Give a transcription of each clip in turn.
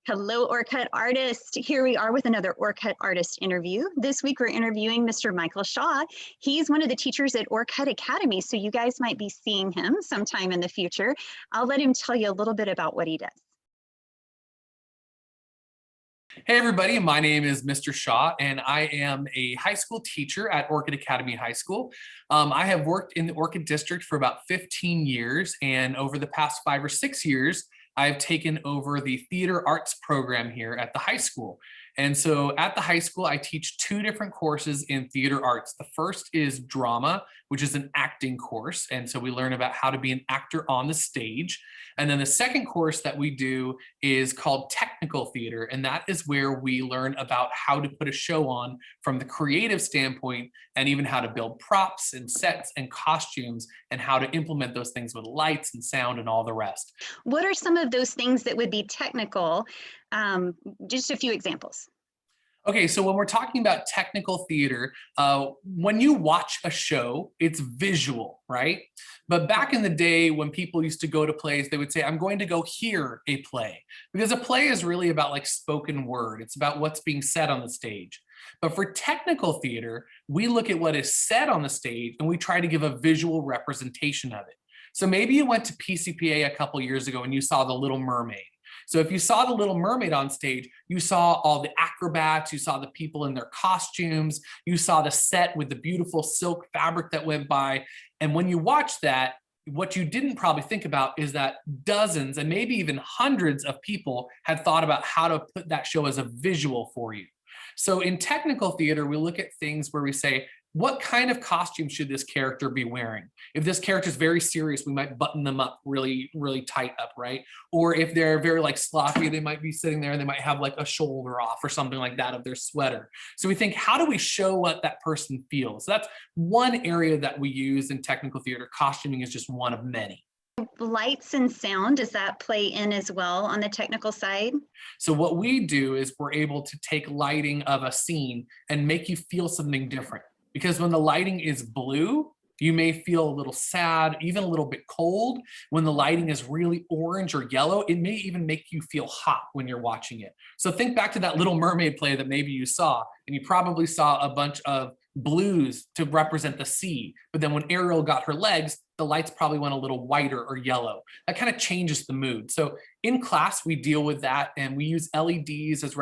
Hello, Orcutt artist. Here we are with another Orcutt artist interview. This week we're interviewing Mr. Michael Shaw. He's one of the teachers at Orcutt Academy, so you guys might be seeing him sometime in the future. I'll let him tell you a little bit about what he does. Hey everybody, my name is Mr. Shaw and I am a high school teacher at Orcutt Academy High School. I have worked in the Orcutt district for about 15 years, and over the past 5 or 6 years, I've taken over the theater arts program here at the high school. And so at the high school, I teach 2 different courses in theater arts. The first is drama, which is an acting course. And so we learn about how to be an actor on the stage. And then the second course that we do is called technical theater. And that is where we learn about how to put a show on from the creative standpoint, and even how to build props and sets and costumes, and how to implement those things with lights and sound and all the rest. What are some of those things that would be technical? Just a few examples. Okay, so when we're talking about technical theater, when you watch a show, it's visual, right? But back in the day when people used to go to plays, they would say, I'm going to go hear a play. Because a play is really about like spoken word. It's about what's being said on the stage. But for technical theater, we look at what is said on the stage and we try to give a visual representation of it. So maybe you went to PCPA a couple years ago and you saw The Little Mermaid. So if you saw The Little Mermaid on stage, you saw all the acrobats, you saw the people in their costumes, you saw the set with the beautiful silk fabric that went by. And when you watch that, what you didn't probably think about is that dozens and maybe even hundreds of people had thought about how to put that show as a visual for you. So in technical theater, we look at things where we say, what kind of costume should this character be wearing? If this character is very serious, we might button them up really, really tight up, right? Or if they're very like sloppy, they might be sitting there and they might have like a shoulder off or something like that of their sweater. So we think, how do we show what that person feels? So that's one area that we use in technical theater. Costuming is just one of many. Lights and sound, does that play in as well on the technical side? So what we do is we're able to take lighting of a scene and make you feel something different. Because when the lighting is blue, you may feel a little sad, even a little bit cold. When the lighting is really orange or yellow, it may even make you feel hot when you're watching it. So think back to that Little Mermaid play that maybe you saw, and you probably saw a bunch of blues to represent the sea. But then when Ariel got her legs, the lights probably went a little whiter or yellow. That kind of changes the mood. So in class, we deal with that, and we use LEDs as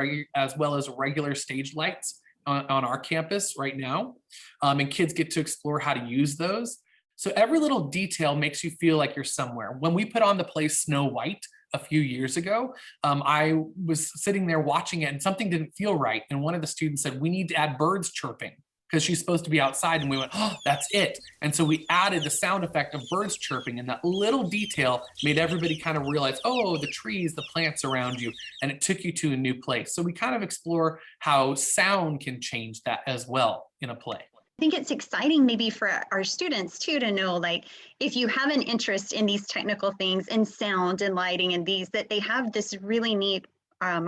well as regular stage lights on our campus right now, and kids get to explore how to use those. So every little detail makes you feel like you're somewhere. When we put on the play Snow White a few years ago, I was sitting there watching it and something didn't feel right. And one of the students said, we need to add birds chirping because she's supposed to be outside. And we went, oh, that's it. And so we added the sound effect of birds chirping, and that little detail made everybody kind of realize, oh, the trees, the plants around you, and it took you to a new place. So we kind of explore how sound can change that as well in a play. I think it's exciting maybe for our students too to know, like, if you have an interest in these technical things and sound and lighting and these, that they have this really neat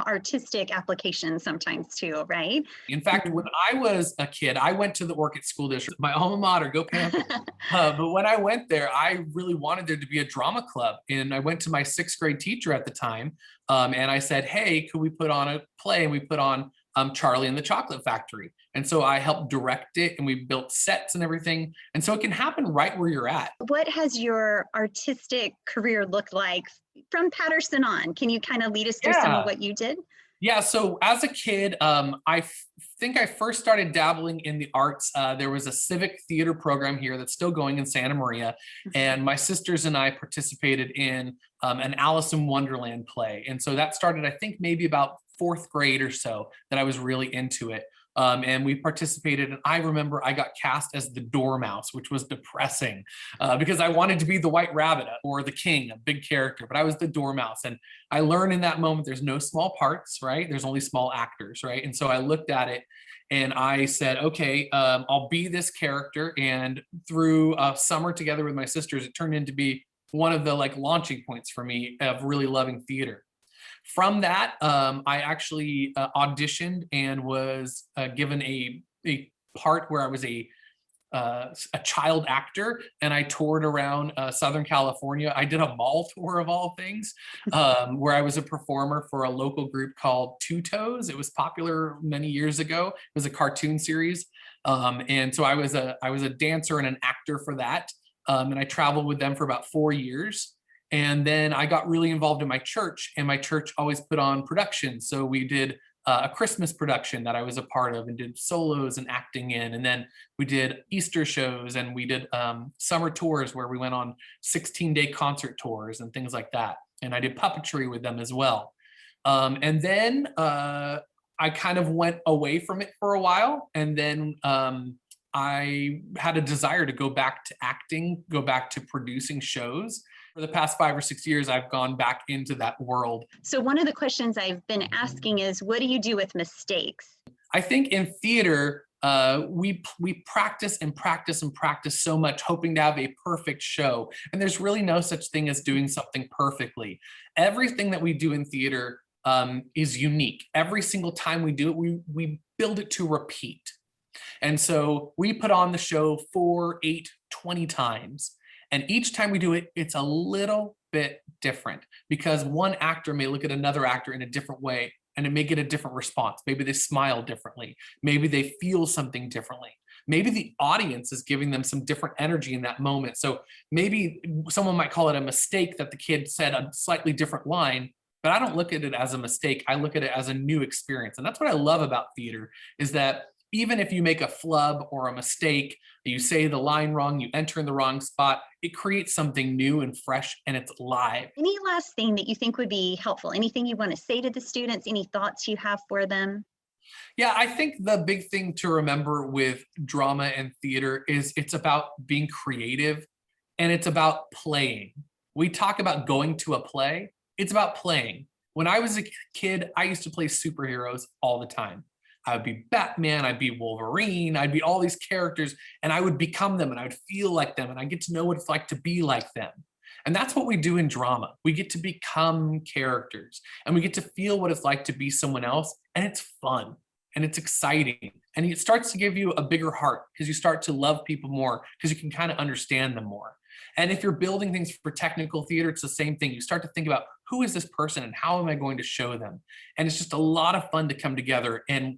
artistic application sometimes too, right? In fact, when I was a kid, I went to the Orcutt School District, my alma mater, go Panthers. But when I went there, I really wanted there to be a drama club. And I went to my 6th grade teacher at the time, and I said, hey, could we put on a play? And we put on Charlie and the Chocolate Factory. And so I helped direct it, and we built sets and everything. And so it can happen right where you're at. What has your artistic career looked like from Patterson on? Can you kind of lead us through some of what you did? Yeah, so as a kid, I think I first started dabbling in the arts. There was a civic theater program here that's still going in Santa Maria, and my sisters and I participated in an Alice in Wonderland play. And so that started, I think, maybe about 4th grade or so that I was really into it. And we participated, and I remember I got cast as the Dormouse, which was depressing because I wanted to be the White Rabbit or the King, a big character, but I was the Dormouse. And I learned in that moment there's no small parts, right? There's only small actors, right? And so I looked at it and I said, okay, I'll be this character. And through a summer together with my sisters, it turned into be one of the like launching points for me of really loving theater. From that, I actually auditioned and was given a part where I was a a child actor, and I toured around Southern California. I did a mall tour of all things, where I was a performer for a local group called Two Toes. It was popular many years ago. It was a cartoon series, and so I was a dancer and an actor for that, and I traveled with them for about 4 years. And then I got really involved in my church, and my church always put on productions. So we did a Christmas production that I was a part of and did solos and acting in. And then we did Easter shows, and we did summer tours where we went on 16-day concert tours and things like that. And I did puppetry with them as well. And then I kind of went away from it for a while. And then I had a desire to go back to acting, go back to producing shows. For the past 5 or 6 years, I've gone back into that world. So one of the questions I've been asking is, what do you do with mistakes? I think in theater, we practice and practice and practice so much, hoping to have a perfect show. And there's really no such thing as doing something perfectly. Everything that we do in theater is unique. Every single time we do it, we build it to repeat. And so we put on the show 4, 8, 20 times. And each time we do it, it's a little bit different, because one actor may look at another actor in a different way, and it may get a different response. Maybe they smile differently. Maybe they feel something differently. Maybe the audience is giving them some different energy in that moment. So maybe someone might call it a mistake that the kid said a slightly different line, but I don't look at it as a mistake. I look at it as a new experience. And that's what I love about theater, is that even if you make a flub or a mistake, you say the line wrong, you enter in the wrong spot, it creates something new and fresh, and it's live. Any last thing that you think would be helpful? Anything you want to say to the students? Any thoughts you have for them? Yeah, I think the big thing to remember with drama and theater is it's about being creative, and it's about playing. We talk about going to a play. It's about playing. When I was a kid, I used to play superheroes all the time. I would be Batman, I'd be Wolverine, I'd be all these characters, and I would become them, and I would feel like them, and I get to know what it's like to be like them. And that's what we do in drama. We get to become characters, and we get to feel what it's like to be someone else, and it's fun, and it's exciting, and it starts to give you a bigger heart, because you start to love people more, because you can kind of understand them more. And if you're building things for technical theater, it's the same thing. You start to think about, who is this person and how am I going to show them? And it's just a lot of fun to come together. And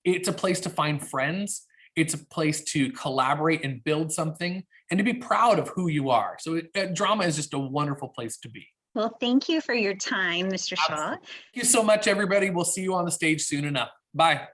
it's a place to find friends. It's a place to collaborate and build something, and to be proud of who you are. So drama is just a wonderful place to be. Well, thank you for your time, Mr. Shaw. Thank you so much, everybody. We'll see you on the stage soon enough. Bye.